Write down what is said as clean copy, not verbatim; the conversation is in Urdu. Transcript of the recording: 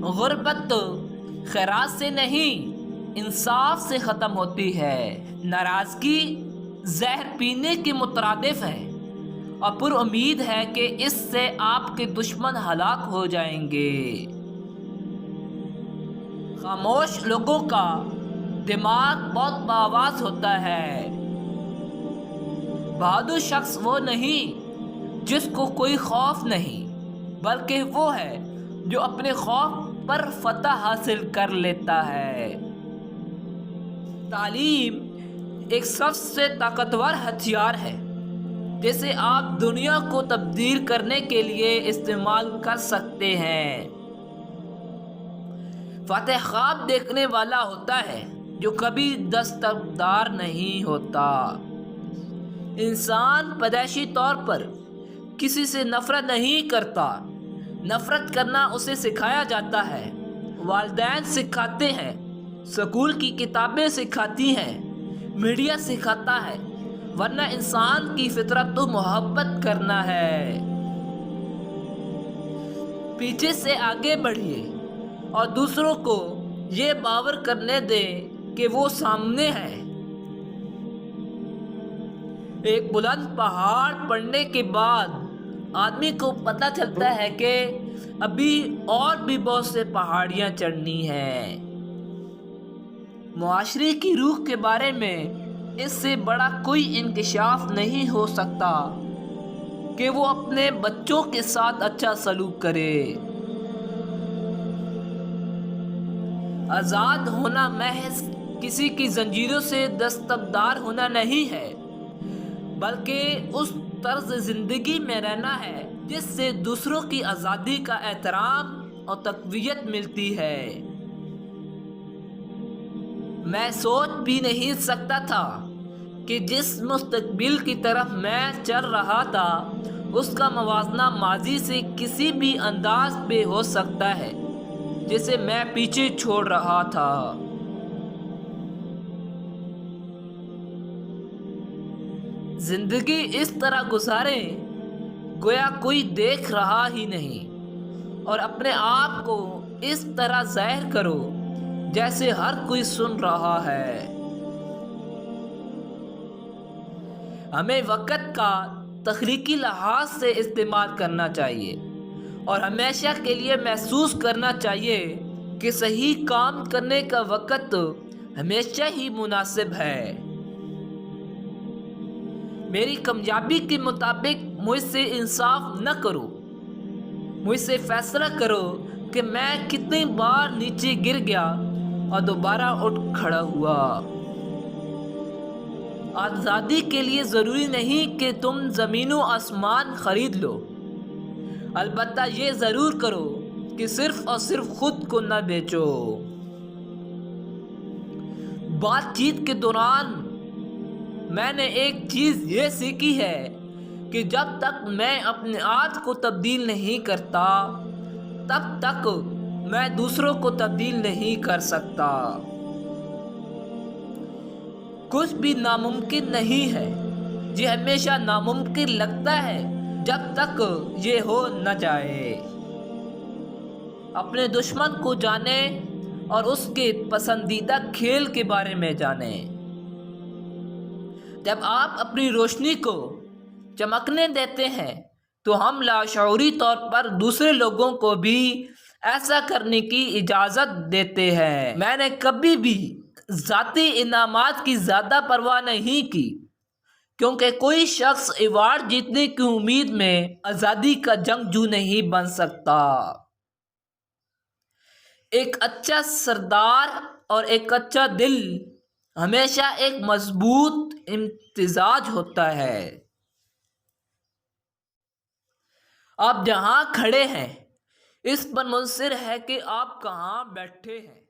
غربت خیرات سے نہیں انصاف سے ختم ہوتی ہے۔ ناراضگی زہر پینے کے مترادف ہے اور پر امید ہے کہ اس سے آپ کے دشمن ہلاک ہو جائیں گے۔ خاموش لوگوں کا دماغ بہت باآواز ہوتا ہے۔ بہادر شخص وہ نہیں جس کو کوئی خوف نہیں، بلکہ وہ ہے جو اپنے خوف پر فتح حاصل کر لیتا ہے۔ تعلیم ایک سب سے طاقتور ہتھیار ہے جسے آپ دنیا کو تبدیل کرنے کے لیے استعمال کر سکتے ہیں۔ فتح خواب دیکھنے والا ہوتا ہے جو کبھی دستبردار نہیں ہوتا۔ انسان پیدائشی طور پر کسی سے نفرت نہیں کرتا، نفرت کرنا اسے سکھایا جاتا ہے۔ والدین سکھاتے ہیں، سکول کی کتابیں سکھاتی ہیں، میڈیا سکھاتا ہے، ورنہ انسان کی فطرت تو محبت کرنا ہے۔ پیچھے سے آگے بڑھیے اور دوسروں کو یہ باور کرنے دیں کہ وہ سامنے ہے۔ ایک بلند پہاڑ پڑنے کے بعد آدمی کو پتہ چلتا ہے کہ ابھی اور بھی بہت سے پہاڑیاں چڑھنی ہیں۔ معاشرے کی روح کے بارے میں اس سے بڑا کوئی انکشاف نہیں ہو سکتا کہ وہ اپنے بچوں کے ساتھ اچھا سلوک کرے۔ آزاد ہونا محض کسی کی زنجیروں سے دستبردار ہونا نہیں ہے، بلکہ اس طرز زندگی میں رہنا ہے جس سے دوسروں کی آزادی کا احترام اور تقویت ملتی ہے۔ میں سوچ بھی نہیں سکتا تھا کہ جس مستقبل کی طرف میں چل رہا تھا اس کا موازنہ ماضی سے کسی بھی انداز پہ ہو سکتا ہے جسے میں پیچھے چھوڑ رہا تھا۔ زندگی اس طرح گزاریں گویا کوئی دیکھ رہا ہی نہیں، اور اپنے آپ کو اس طرح ظاہر کرو جیسے ہر کوئی سن رہا ہے۔ ہمیں وقت کا تخلیقی لحاظ سے استعمال کرنا چاہیے اور ہمیشہ کے لیے محسوس کرنا چاہیے کہ صحیح کام کرنے کا وقت ہمیشہ ہی مناسب ہے۔ میری کامیابی کے مطابق مجھ سے انصاف نہ کرو، مجھ سے فیصلہ کرو کہ میں کتنی بار نیچے گر گیا اور دوبارہ اٹھ کھڑا ہوا۔ آزادی کے لیے ضروری نہیں کہ تم زمین و آسمان خرید لو، البتہ یہ ضرور کرو کہ صرف اور صرف خود کو نہ بیچو۔ بات چیت کے دوران میں نے ایک چیز یہ سیکھی ہے کہ جب تک میں اپنے آپ کو تبدیل نہیں کرتا تب تک میں دوسروں کو تبدیل نہیں کر سکتا۔ کچھ بھی ناممکن نہیں ہے، یہ ہمیشہ ناممکن لگتا ہے جب تک یہ ہو نہ جائے۔ اپنے دشمن کو جانیں اور اس کے پسندیدہ کھیل کے بارے میں جانیں۔ جب آپ اپنی روشنی کو چمکنے دیتے ہیں تو ہم لاشعوری طور پر دوسرے لوگوں کو بھی ایسا کرنے کی اجازت دیتے ہیں۔ میں نے کبھی بھی ذاتی انعامات کی زیادہ پرواہ نہیں کی، کیونکہ کوئی شخص ایوارڈ جیتنے کی امید میں آزادی کا جنگجو نہیں بن سکتا۔ ایک اچھا سردار اور ایک اچھا دل ہمیشہ ایک مضبوط امتزاج ہوتا ہے۔ آپ جہاں کھڑے ہیں اس پر منحصر ہے کہ آپ کہاں بیٹھے ہیں۔